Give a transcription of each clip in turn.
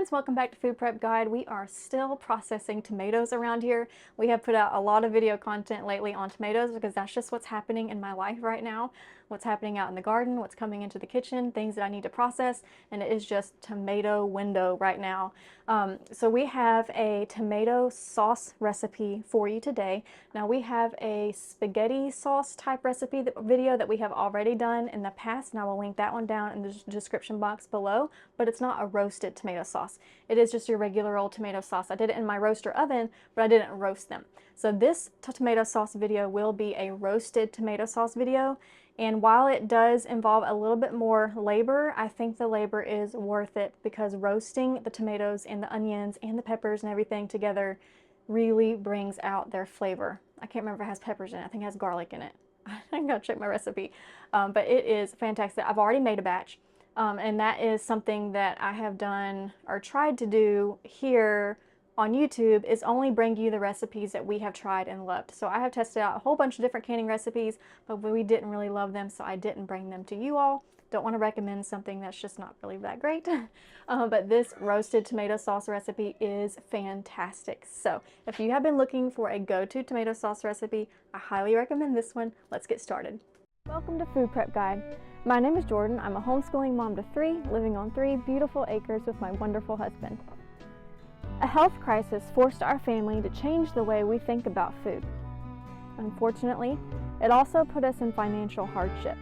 friends, welcome back to Food Prep Guide. We are still processing tomatoes around here. We have put out a lot of video content lately on tomatoes because that's just what's happening in my life right now. What's happening out in the garden, what's coming into the kitchen, things that I need to process, and it is just tomato window right now. So we have a tomato sauce recipe for you today. Now we have a spaghetti sauce type recipe video that we have already done in the past, and I will link that one down in the description box below, but it's not a roasted tomato sauce. It is just your regular old tomato sauce. I did it in my roaster oven, but I didn't roast them. So this tomato sauce video will be a roasted tomato sauce video. And while it does involve a little bit more labor, I think the labor is worth it because roasting the tomatoes and the onions and the peppers and everything together really brings out their flavor. I can't remember if it has peppers in it. I think it has garlic in it. I gotta check my recipe. But it is fantastic. I've already made a batch. And that is something that I have done or tried to do here on YouTube, is only bring you the recipes that we have tried and loved. So I have tested out a whole bunch of different canning recipes, but we didn't really love them, so I didn't bring them to you all. Don't want to recommend something that's just not really that great. But this roasted tomato sauce recipe is fantastic. So if you have been looking for a go-to tomato sauce recipe, I highly recommend this one. Let's get started. Welcome to Food Prep Guide. My name is Jordan. I'm a homeschooling mom to 3, living on 3 beautiful acres with my wonderful husband. A health crisis forced our family to change the way we think about food. Unfortunately, it also put us in financial hardship.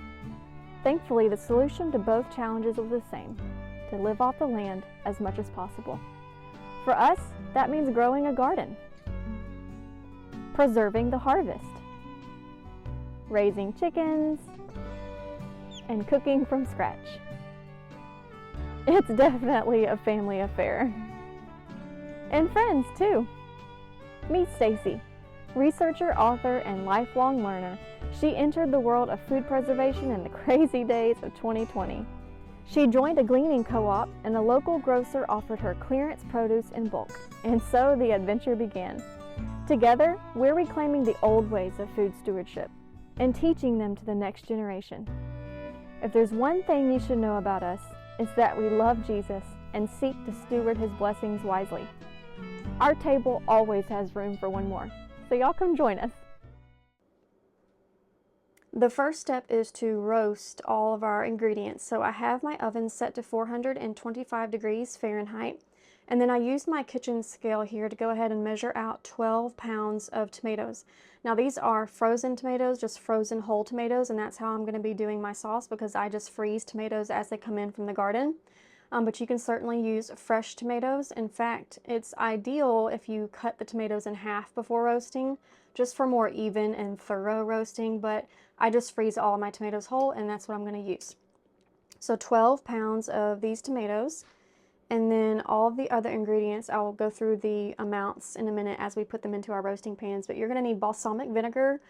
Thankfully, the solution to both challenges was the same: to live off the land as much as possible. For us, that means growing a garden, preserving the harvest, raising chickens, and cooking from scratch. It's definitely a family affair. And friends, too. Meet Stacy, researcher, author, and lifelong learner. She entered the world of food preservation in the crazy days of 2020. She joined a gleaning co-op, and a local grocer offered her clearance produce in bulk. And so the adventure began. Together, we're reclaiming the old ways of food stewardship and teaching them to the next generation. If there's one thing you should know about us, it's that we love Jesus and seek to steward his blessings wisely. Our table always has room for one more, so y'all come join us. The first step is to roast all of our ingredients. So I have my oven set to 425 degrees Fahrenheit, and then I use my kitchen scale here to go ahead and measure out 12 pounds of tomatoes. Now these are frozen tomatoes, just frozen whole tomatoes, and that's how I'm going to be doing my sauce because I just freeze tomatoes as they come in from the garden. But you can certainly use fresh tomatoes. In fact, it's ideal if you cut the tomatoes in half before roasting, just for more even and thorough roasting, but I just freeze all of my tomatoes whole, and that's what I'm going to use. So 12 pounds of these tomatoes, and then all of the other ingredients, I will go through the amounts in a minute as we put them into our roasting pans, but you're going to need balsamic vinegar,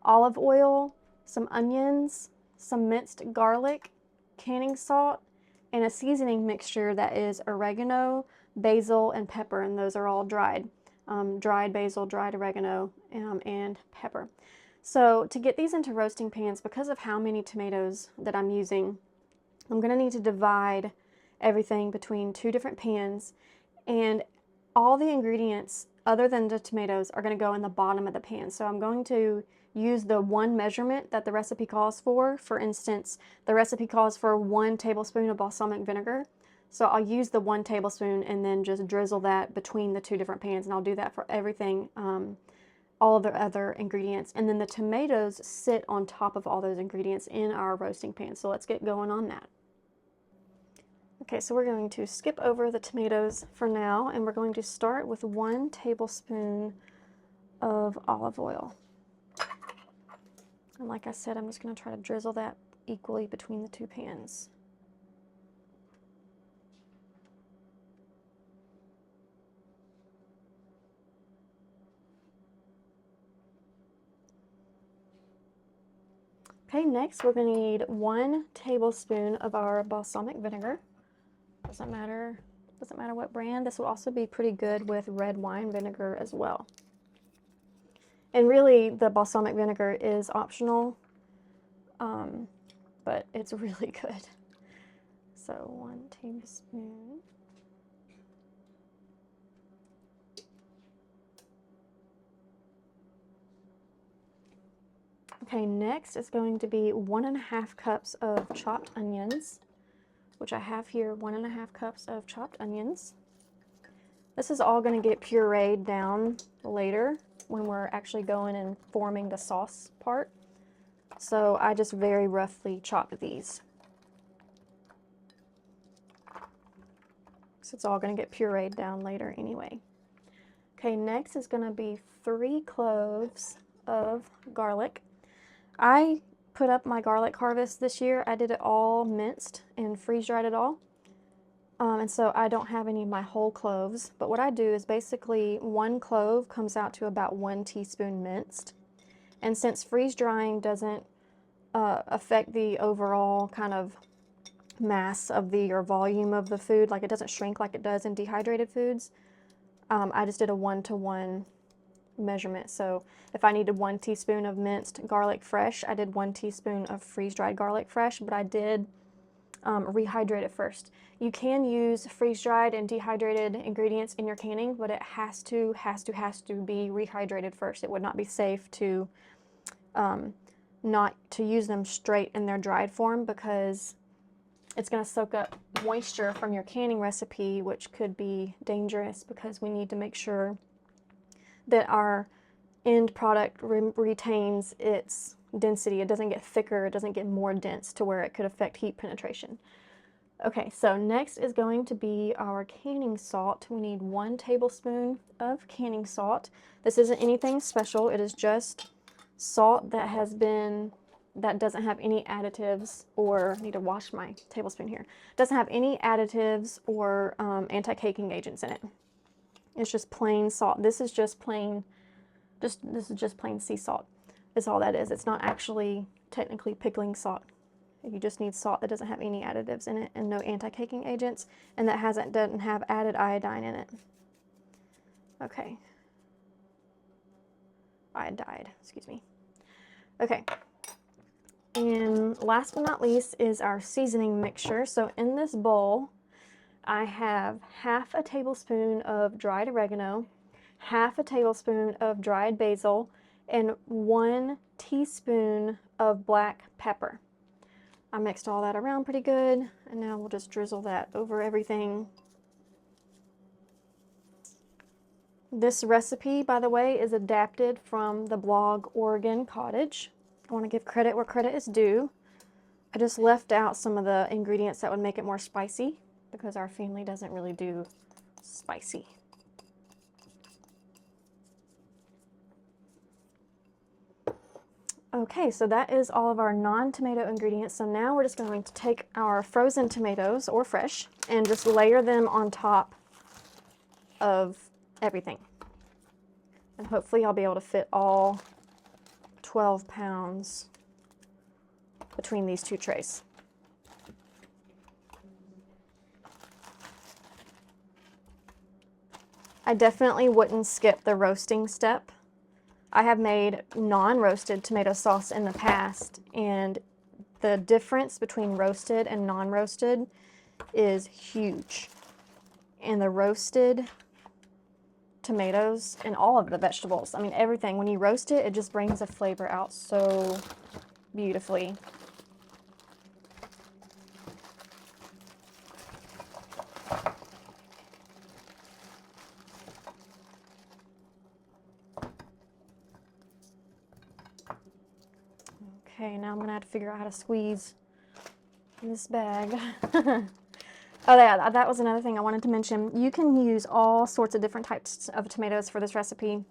olive oil, some onions, some minced garlic, canning salt, and a seasoning mixture that is oregano, basil, and pepper, and those are all dried. Dried basil, dried oregano, and pepper. So to get these into roasting pans, because of how many tomatoes that I'm using, I'm going to need to divide everything between 2 different pans, and all the ingredients other than the tomatoes are going to go in the bottom of the pan. So I'm going to use the one measurement that the recipe calls for. For instance, the recipe calls for 1 tablespoon of balsamic vinegar. So I'll use the 1 tablespoon and then just drizzle that between the 2 different pans, and I'll do that for everything, all of the other ingredients. And then the tomatoes sit on top of all those ingredients in our roasting pan. So let's get going on that. Okay, so we're going to skip over the tomatoes for now, and we're going to start with 1 tablespoon of olive oil. And like I said, I'm just going to try to drizzle that equally between the 2 pans. Okay, next we're going to need 1 tablespoon of our balsamic vinegar. Doesn't matter what brand. This will also be pretty good with red wine vinegar as well. And really, the balsamic vinegar is optional, but it's really good. So 1 tablespoon. Okay, next is going to be 1.5 cups of chopped onions, which I have here, 1.5 cups of chopped onions. This is all going to get pureed down later when we're actually going and forming the sauce part. So I just very roughly chopped these. So it's all going to get pureed down later anyway. Okay, next is going to be 3 cloves of garlic. I put up my garlic harvest this year. I did it all minced and freeze-dried it all. And so I don't have any of my whole cloves. But what I do is basically 1 clove comes out to about 1 teaspoon minced. And since freeze-drying doesn't affect the overall kind of mass of or volume of the food, like it doesn't shrink like it does in dehydrated foods, I just did a 1-to-1 measurement. So if I needed 1 teaspoon of minced garlic fresh, I did 1 teaspoon of freeze-dried garlic fresh, but I did rehydrate it first. You can use freeze-dried and dehydrated ingredients in your canning, but it has to be rehydrated first. It would not be safe to not to use them straight in their dried form, because it's going to soak up moisture from your canning recipe, which could be dangerous, because we need to make sure that our end product retains its density. It doesn't get thicker, it doesn't get more dense to where it could affect heat penetration. Okay, so next is going to be our canning salt. We need 1 tablespoon of canning salt. This isn't anything special, it is just salt that doesn't have any additives, or I need to wash my tablespoon here. Doesn't have any additives or anti-caking agents in it. It's just plain salt. This is just plain sea salt. Is all that is. It's not actually technically pickling salt. You just need salt that doesn't have any additives in it and no anti-caking agents, and that doesn't have added iodine in it. Okay. Iodide, excuse me. Okay. And last but not least is our seasoning mixture. So in this bowl, I have 1/2 tablespoon of dried oregano, 1/2 tablespoon of dried basil, and 1 teaspoon of black pepper. I mixed all that around pretty good, and now we'll just drizzle that over everything. This recipe, by the way, is adapted from the blog Oregon Cottage. I want to give credit where credit is due. I just left out some of the ingredients that would make it more spicy, because our family doesn't really do spicy. Okay, so that is all of our non-tomato ingredients. So now we're just going to take our frozen tomatoes, or fresh, and just layer them on top of everything. And hopefully I'll be able to fit all 12 pounds between these 2 trays. I definitely wouldn't skip the roasting step. I have made non-roasted tomato sauce in the past, and the difference between roasted and non-roasted is huge. And the roasted tomatoes and all of the vegetables, I mean everything, when you roast it, it just brings the flavor out so beautifully. Okay, now I'm gonna have to figure out how to squeeze this bag. Oh yeah, that was another thing I wanted to mention. You can use all sorts of different types of tomatoes for this recipe.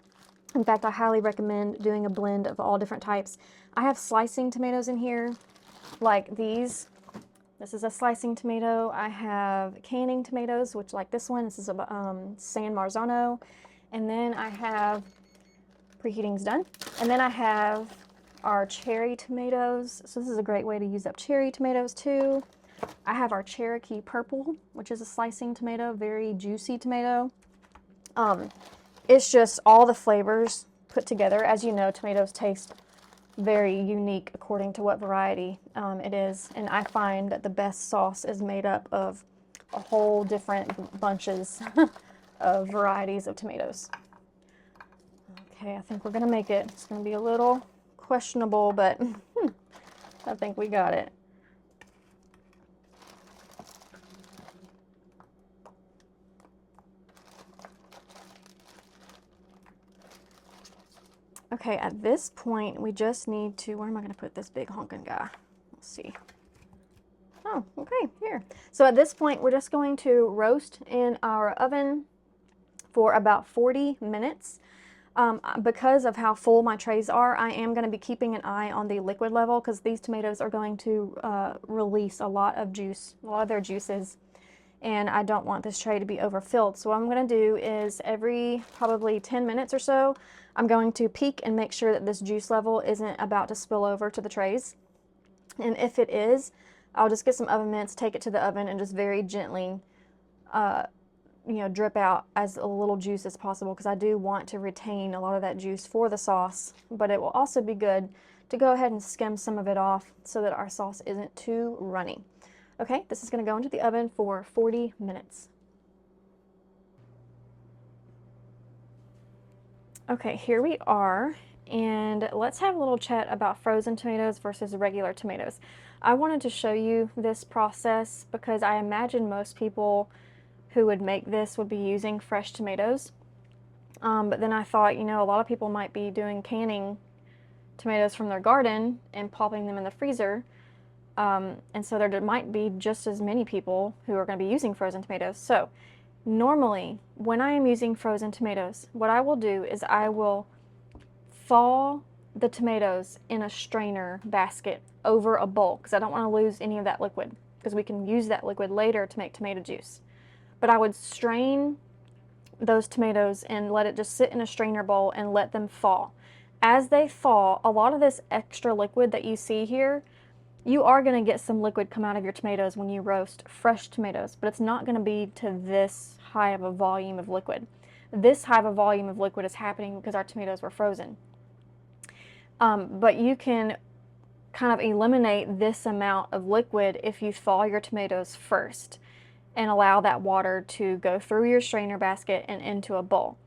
In fact, I highly recommend doing a blend of all different types. I have slicing tomatoes in here, like these. This is a slicing tomato. I have canning tomatoes, which like this one, this is a San Marzano. And then I have, preheating's done. And then I have our cherry tomatoes. So this is a great way to use up cherry tomatoes too. I have our Cherokee purple, which is a slicing tomato, very juicy tomato. It's just all the flavors put together. As you know, tomatoes taste very unique according to what variety it is. And I find that the best sauce is made up of a whole different bunches of varieties of tomatoes. Okay, I think we're gonna make it. It's gonna be a little questionable, but I think we got it. Okay, at this point, we just need to, where am I going to put this big honking guy? Let's see. Oh, okay, here. So at this point, we're just going to roast in our oven for about 40 minutes. Because of how full my trays are, I am going to be keeping an eye on the liquid level because these tomatoes are going to release a lot of juice, a lot of their juices, and I don't want this tray to be overfilled. So what I'm going to do is every probably 10 minutes or so, I'm going to peek and make sure that this juice level isn't about to spill over to the trays. And if it is, I'll just get some oven mitts, take it to the oven, and just very gently drip out as a little juice as possible, because I do want to retain a lot of that juice for the sauce, but it will also be good to go ahead and skim some of it off so that our sauce isn't too runny. Okay, this is going to go into the oven for 40 minutes. Okay, here we are, and let's have a little chat about frozen tomatoes versus regular tomatoes. I wanted to show you this process because I imagine most people who would make this would be using fresh tomatoes. But then I thought, a lot of people might be doing canning tomatoes from their garden and popping them in the freezer. And so there might be just as many people who are going to be using frozen tomatoes. So normally, when I am using frozen tomatoes, what I will do is I will thaw the tomatoes in a strainer basket over a bowl, because I don't want to lose any of that liquid, because we can use that liquid later to make tomato juice. But I would strain those tomatoes and let it just sit in a strainer bowl and let them thaw. As they thaw, a lot of this extra liquid that you see here, you are going to get some liquid come out of your tomatoes when you roast fresh tomatoes, but it's not going to be to this high of a volume of liquid. This high of a volume of liquid is happening because our tomatoes were frozen. But you can kind of eliminate this amount of liquid if you thaw your tomatoes first and allow that water to go through your strainer basket and into a bowl.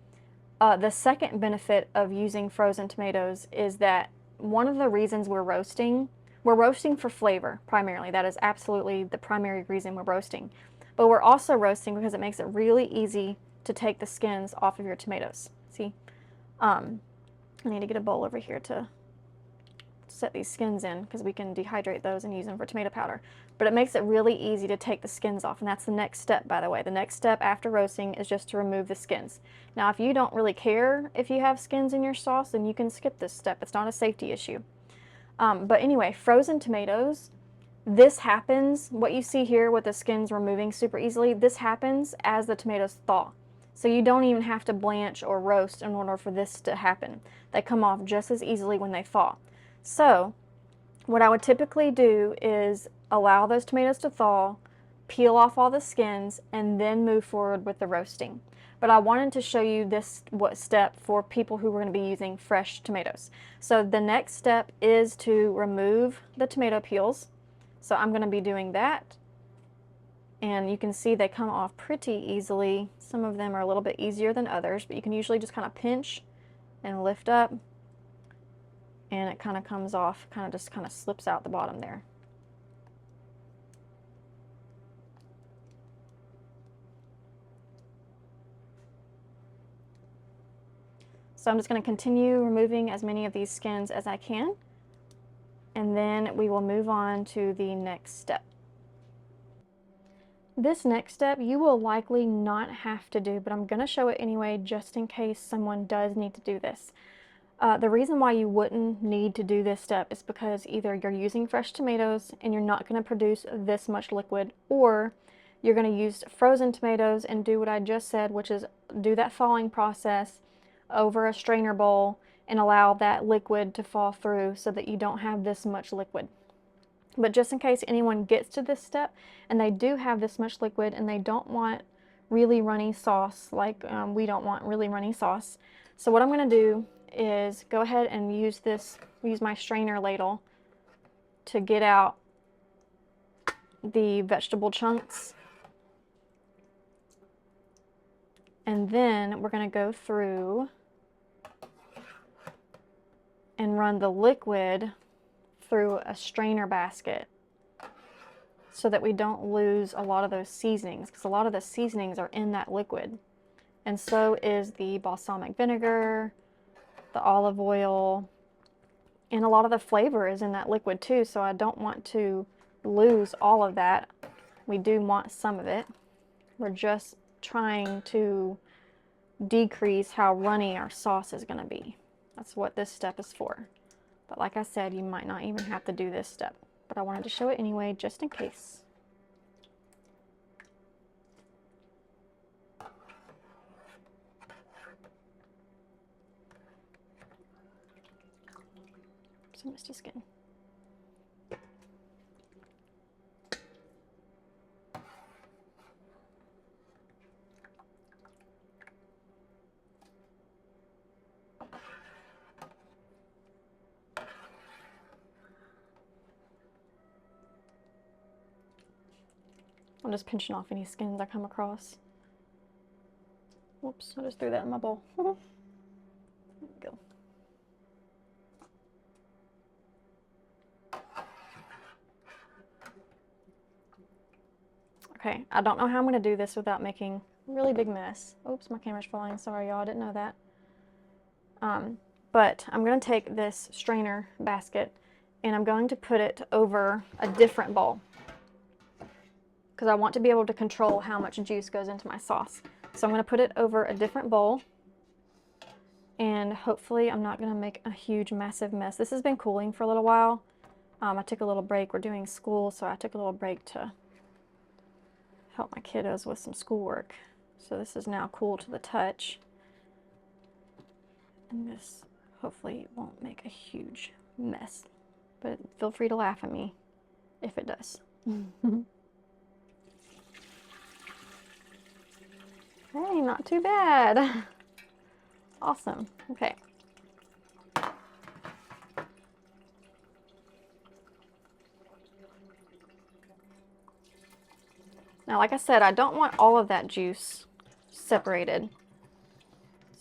The second benefit of using frozen tomatoes is that one of the reasons we're roasting for flavor primarily. That is absolutely the primary reason we're roasting. But we're also roasting because it makes it really easy to take the skins off of your tomatoes. See? I need to get a bowl over here to set these skins in, because we can dehydrate those and use them for tomato powder. But it makes it really easy to take the skins off, and that's the next step, by the way. The next step after roasting is just to remove the skins. Now, if you don't really care if you have skins in your sauce, then you can skip this step. It's not a safety issue. But anyway, frozen tomatoes, this happens, what you see here with the skins removing super easily, this happens as the tomatoes thaw. So you don't even have to blanch or roast in order for this to happen. They come off just as easily when they thaw. So what I would typically do is allow those tomatoes to thaw, peel off all the skins, and then move forward with the roasting. But I wanted to show you this step for people who were going to be using fresh tomatoes. So the next step is to remove the tomato peels. So I'm going to be doing that. And you can see they come off pretty easily. Some of them are a little bit easier than others, but you can usually just kind of pinch and lift up, and it kind of comes off, kind of slips out the bottom there. So I'm just going to continue removing as many of these skins as I can, and then we will move on to the next step. This next step you will likely not have to do, but I'm going to show it anyway just in case someone does need to do this. The reason why you wouldn't need to do this step is because either you're using fresh tomatoes and you're not going to produce this much liquid, or you're going to use frozen tomatoes and do what I just said, which is do that thawing process over a strainer bowl and allow that liquid to fall through so that you don't have this much liquid. But just in case anyone gets to this step and they do have this much liquid and they don't want really runny sauce, like we don't want really runny sauce. So what I'm going to do is go ahead and use my strainer ladle to get out the vegetable chunks. And then we're going to go through and run the liquid through a strainer basket so that we don't lose a lot of those seasonings, because a lot of the seasonings are in that liquid. And so is the balsamic vinegar, the olive oil, and a lot of the flavor is in that liquid too, so I don't want to lose all of that. We do want some of it. We're just trying to decrease how runny our sauce is going to be. That's what this step is for. But like I said, you might not even have to do this step, but I wanted to show it anyway, just in case. Some misty skin. I'm just pinching off any skins I come across. Whoops, I just threw that in my bowl. There we go. Okay, I don't know how I'm going to do this without making a really big mess. Oops, my camera's falling. Sorry, y'all, I didn't know that. But I'm going to take this strainer basket and I'm going to put it over a different bowl, because I want to be able to control how much juice goes into my sauce. So I'm going to put it over a different bowl, and hopefully I'm not going to make a huge massive mess. This has been cooling for a little while. I took a little break. We're doing school, so I took a little break to help my kiddos with some schoolwork. So this is now cool to the touch. And this hopefully won't make a huge mess. But feel free to laugh at me if it does. Hey, not too bad. Awesome. Okay. Now, like I said, I don't want all of that juice separated.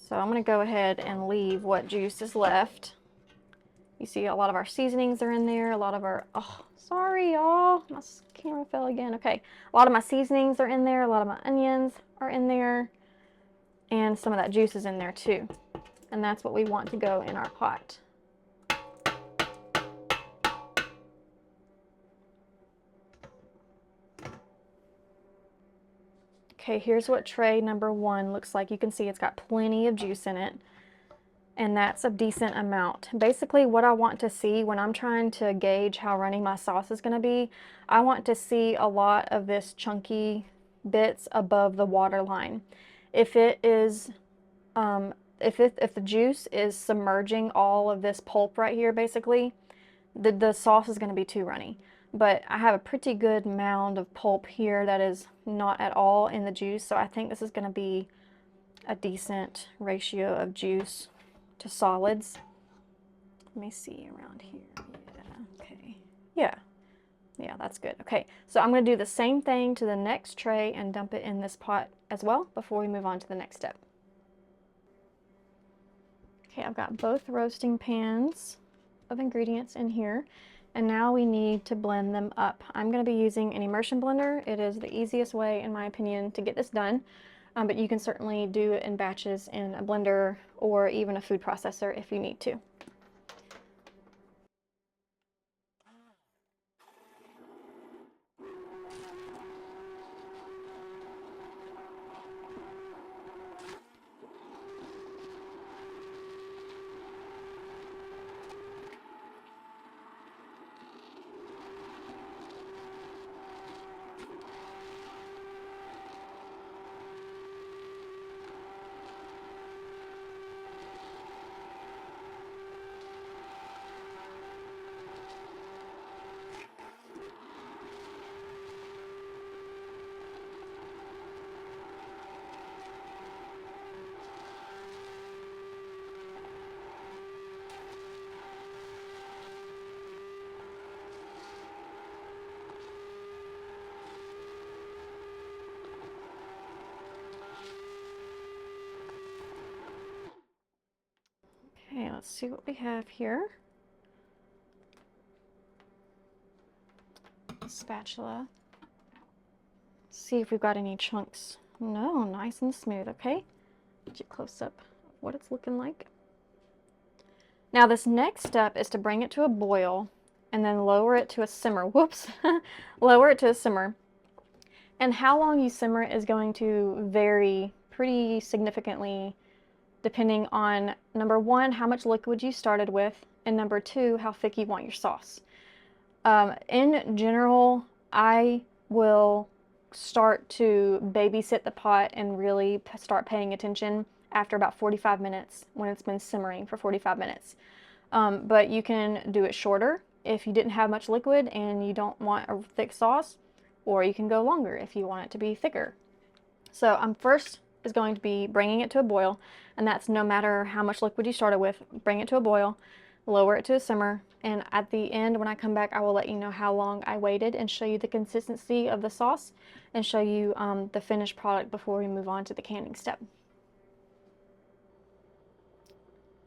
So I'm going to go ahead and leave what juice is left. You see a lot of our seasonings are in there, a lot of our, oh, sorry y'all, my camera fell again. Okay, a lot of my seasonings are in there, a lot of my onions are in there, and some of that juice is in there too. And that's what we want to go in our pot. Okay, here's what tray number 1 looks like. You can see it's got plenty of juice in it, and that's a decent amount. Basically, what I want to see when I'm trying to gauge how runny my sauce is going to be, I want to see a lot of this chunky bits above the water line. If it is, if the juice is submerging all of this pulp right here, basically, the sauce is going to be too runny. But I have a pretty good mound of pulp here that is not at all in the juice, so I think this is going to be a decent ratio of juice to solids. Let me see around here. Yeah, okay. Yeah, that's good. Okay, so I'm going to do the same thing to the next tray and dump it in this pot as well before we move on to the next step. Okay, I've got both roasting pans of ingredients in here, and now we need to blend them up. I'm going to be using an immersion blender. It is the easiest way, in my opinion, to get this done, but you can certainly do it in batches in a blender or even a food processor if you need to. let's see what we have here. Spatula. See if we've got any chunks. No, nice and smooth. Okay, get you close up what it's looking like. Now this next step is to bring it to a boil and then lower it to a simmer. Whoops. Lower it to a simmer. And how long you simmer is going to vary pretty significantly depending on, number one, how much liquid you started with, and number two, how thick you want your sauce. In general, I will start to babysit the pot and really start paying attention after about 45 minutes when it's been simmering for 45 minutes. But you can do it shorter if you didn't have much liquid and you don't want a thick sauce, or you can go longer if you want it to be thicker. So first is going to be bringing it to a boil, and that's no matter how much liquid you started with. Bring it to a boil, lower it to a simmer, and at the end when I come back I will let you know how long I waited and show you the consistency of the sauce and show you the finished product before we move on to the canning step.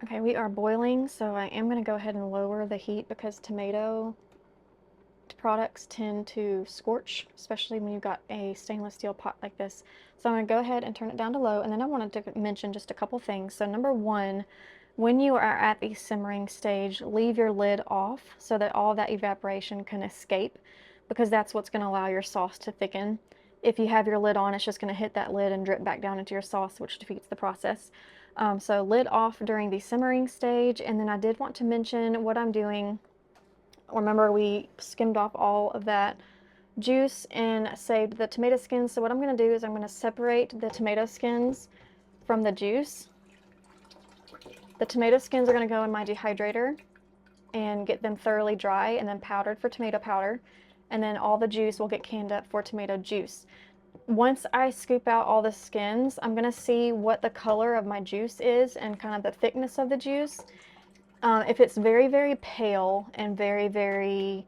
Okay, we are boiling, so I am going to go ahead and lower the heat because tomato products tend to scorch, especially when you've got a stainless steel pot like this. So I'm going to go ahead and turn it down to low, and then I wanted to mention just a couple things. So number one, when you are at the simmering stage, leave your lid off so that all that evaporation can escape, because that's what's going to allow your sauce to thicken. If you have your lid on, it's just going to hit that lid and drip back down into your sauce, which defeats the process. So lid off during the simmering stage. And then I did want to mention what I'm doing. Remember, we skimmed off all of that juice and saved the tomato skins. So what I'm going to do is I'm going to separate the tomato skins from the juice. The tomato skins are going to go in my dehydrator and get them thoroughly dry and then powdered for tomato powder. And then all the juice will get canned up for tomato juice. Once I scoop out all the skins, I'm going to see what the color of my juice is and kind of the thickness of the juice. If it's very, very pale and very, very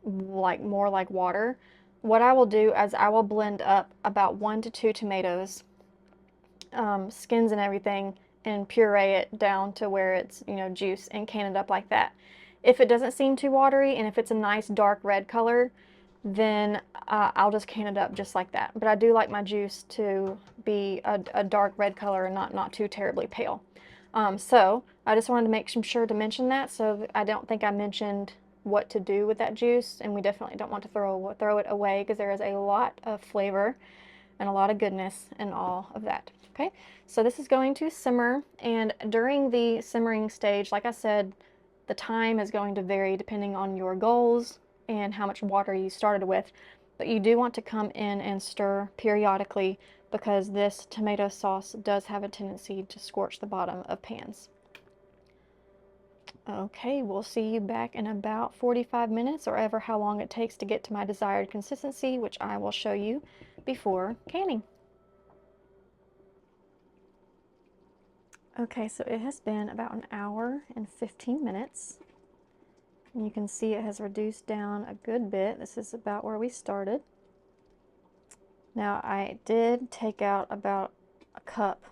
more like water, what I will do is I will blend up about 1 to 2 tomatoes, skins and everything, and puree it down to where it's, you know, juice, and can it up like that. If it doesn't seem too watery and if it's a nice dark red color, then I'll just can it up just like that. But I do like my juice to be a dark red color and not too terribly pale. So I just wanted to make sure to mention that, so I don't think I mentioned what to do with that juice, and we definitely don't want to throw it away because there is a lot of flavor and a lot of goodness in all of that. Okay, so this is going to simmer, and during the simmering stage, like I said, the time is going to vary depending on your goals and how much water you started with, but you do want to come in and stir periodically because this tomato sauce does have a tendency to scorch the bottom of pans. Okay, we'll see you back in about 45 minutes or ever how long it takes to get to my desired consistency, which I will show you before canning. Okay, so it has been about an hour and 15 minutes. And you can see it has reduced down a good bit. This is about where we started. Now I did take out about a cup.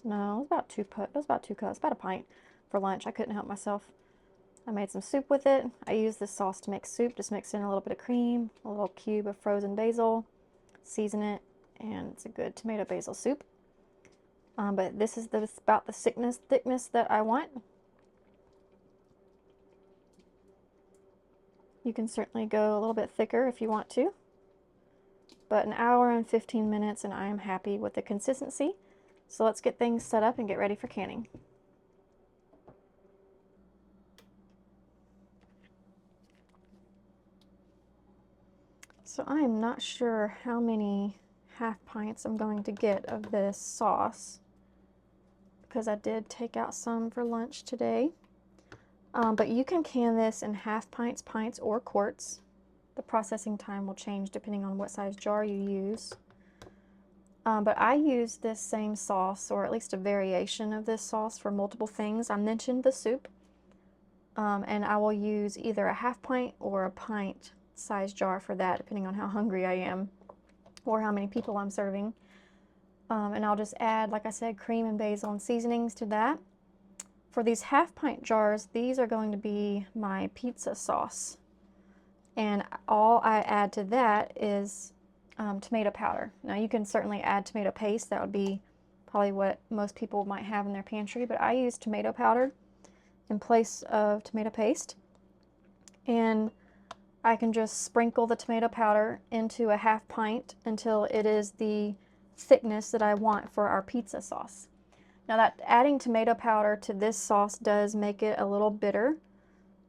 No, it was about 2 cups. It was about 2 cups, about a pint for lunch. I couldn't help myself. I made some soup with it. I used this sauce to make soup. Just mix in a little bit of cream, a little cube of frozen basil, season it, and it's a good tomato basil soup. But this is about the thickness that I want. You can certainly go a little bit thicker if you want to. But an hour and 15 minutes and I am happy with the consistency. So let's get things set up and get ready for canning. So I am not sure how many half pints I'm going to get of this sauce because I did take out some for lunch today. But you can can this in half pints, pints, or quarts. The processing time will change depending on what size jar you use. But I use this same sauce, or at least a variation of this sauce, for multiple things. I mentioned the soup, and I will use either a half pint or a pint size jar for that, depending on how hungry I am or how many people I'm serving. And I'll just add, like I said, cream and basil and seasonings to that. For these half-pint jars, these are going to be my pizza sauce. And all I add to that is tomato powder. Now you can certainly add tomato paste. That would be probably what most people might have in their pantry, but I use tomato powder in place of tomato paste. And I can just sprinkle the tomato powder into a half pint until it is the thickness that I want for our pizza sauce. Now that adding tomato powder to this sauce does make it a little bitter,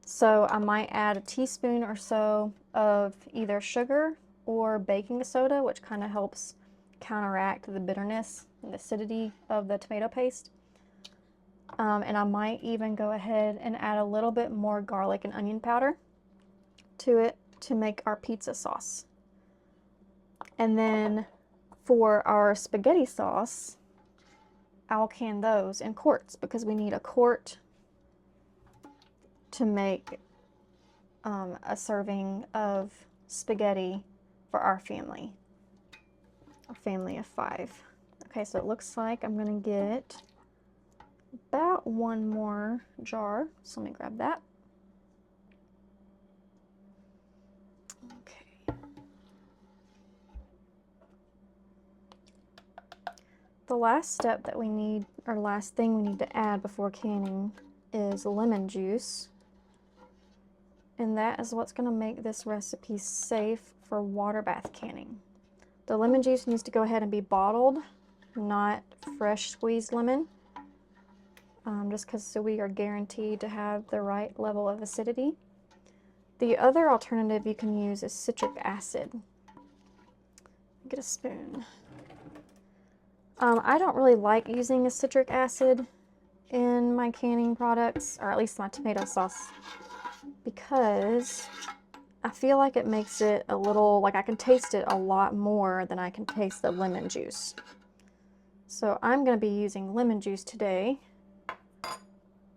so I might add a teaspoon or so of either sugar or baking soda, which kind of helps counteract the bitterness and acidity of the tomato paste. And I might even go ahead and add a little bit more garlic and onion powder to it to make our pizza sauce. And then for our spaghetti sauce, I'll can those in quarts because we need a quart to make a serving of spaghetti for our family of 5. Okay, so it looks like I'm gonna get about one more jar, so let me grab that. Okay. The last step that we need, or last thing we need to add before canning, is lemon juice. And that is what's going to make this recipe safe for water bath canning. The lemon juice needs to go ahead and be bottled, not fresh squeezed lemon, just because so we are guaranteed to have the right level of acidity. The other alternative you can use is citric acid. Get a spoon. I don't really like using a citric acid in my canning products, or at least my tomato sauce, because I feel like it makes it a little, like I can taste it a lot more than I can taste the lemon juice. So I'm going to be using lemon juice today,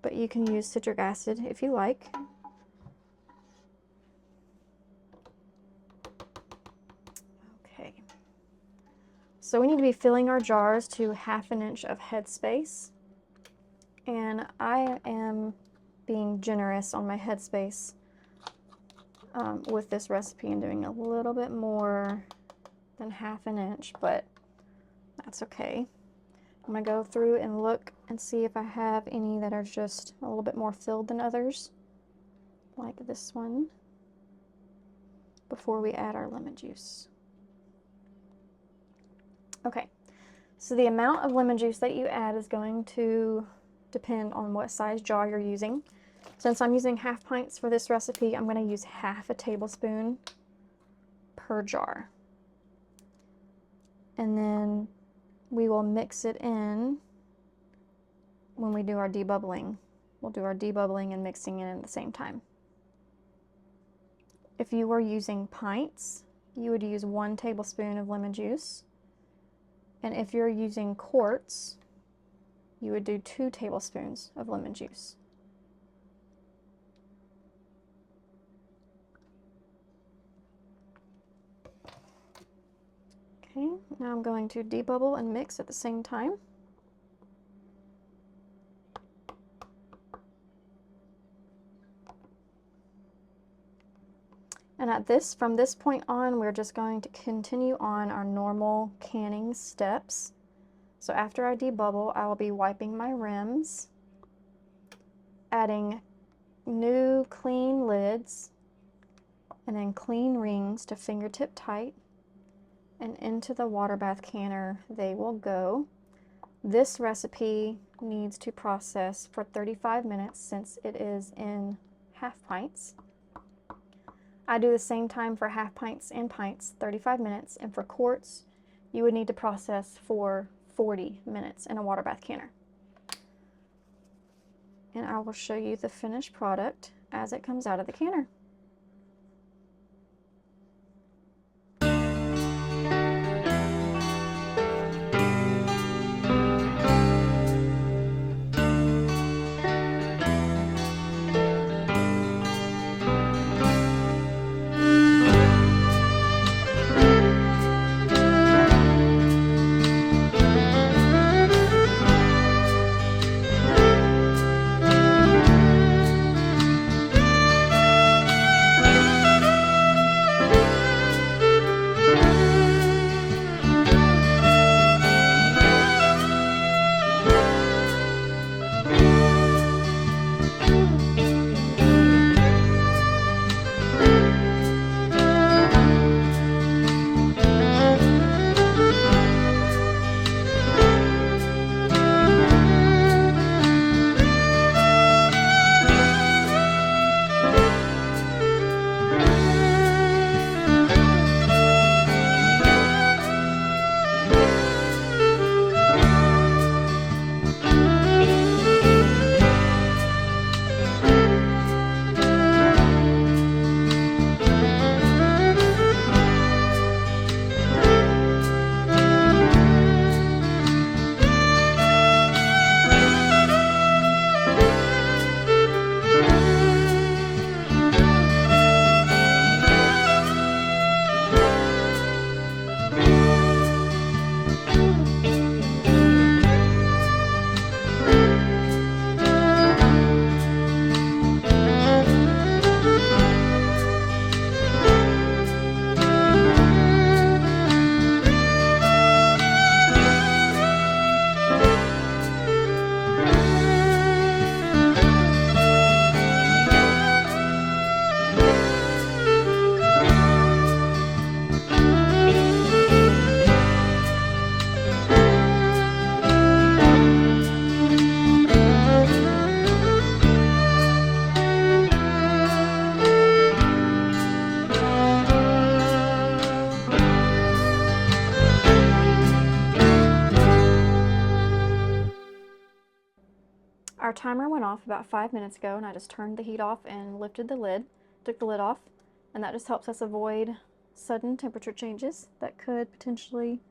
but you can use citric acid if you like. Okay. So we need to be filling our jars to 1/2 inch of headspace. And I am being generous on my headspace with this recipe and doing a little bit more than 1/2 inch, but that's okay. I'm going to go through and look and see if I have any that are just a little bit more filled than others, like this one, before we add our lemon juice. Okay, so the amount of lemon juice that you add is going to depend on what size jar you're using. Since I'm using 1/2 pints for this recipe, I'm going to use 1/2 tablespoon per jar. And then we will mix it in when we do our debubbling. We'll do our debubbling and mixing in at the same time. If you were using pints, you would use 1 tablespoon of lemon juice. And if you're using quarts, you would do 2 tablespoons of lemon juice. Okay, now I'm going to debubble and mix at the same time. And from this point on, we're just going to continue on our normal canning steps. So after I debubble, I will be wiping my rims, adding new clean lids, and then clean rings to fingertip tight, and into the water bath canner they will go. This recipe needs to process for 35 minutes since it is in 1/2 pints. I do the same time for 1/2 pints and pints, 35 minutes, and for quarts, you would need to process for 40 minutes in a water bath canner. And I will show you the finished product as it comes out of the canner. timer went off about 5 minutes ago, and I just turned the heat off and lifted the lid, took the lid off, and that just helps us avoid sudden temperature changes that could potentially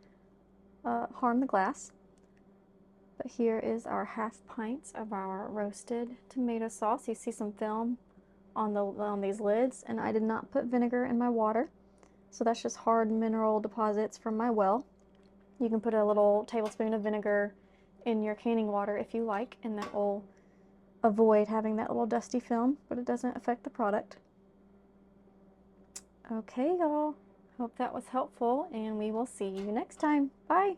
harm the glass. But here is our ½ pint of our roasted tomato sauce. You see some film on these lids, and I did not put vinegar in my water, so that's just hard mineral deposits from my well. You can put a little tablespoon of vinegar in your canning water if you like, and that will avoid having that little dusty film, but it doesn't affect the product. Okay, y'all. Hope that was helpful, and we will see you next time. Bye!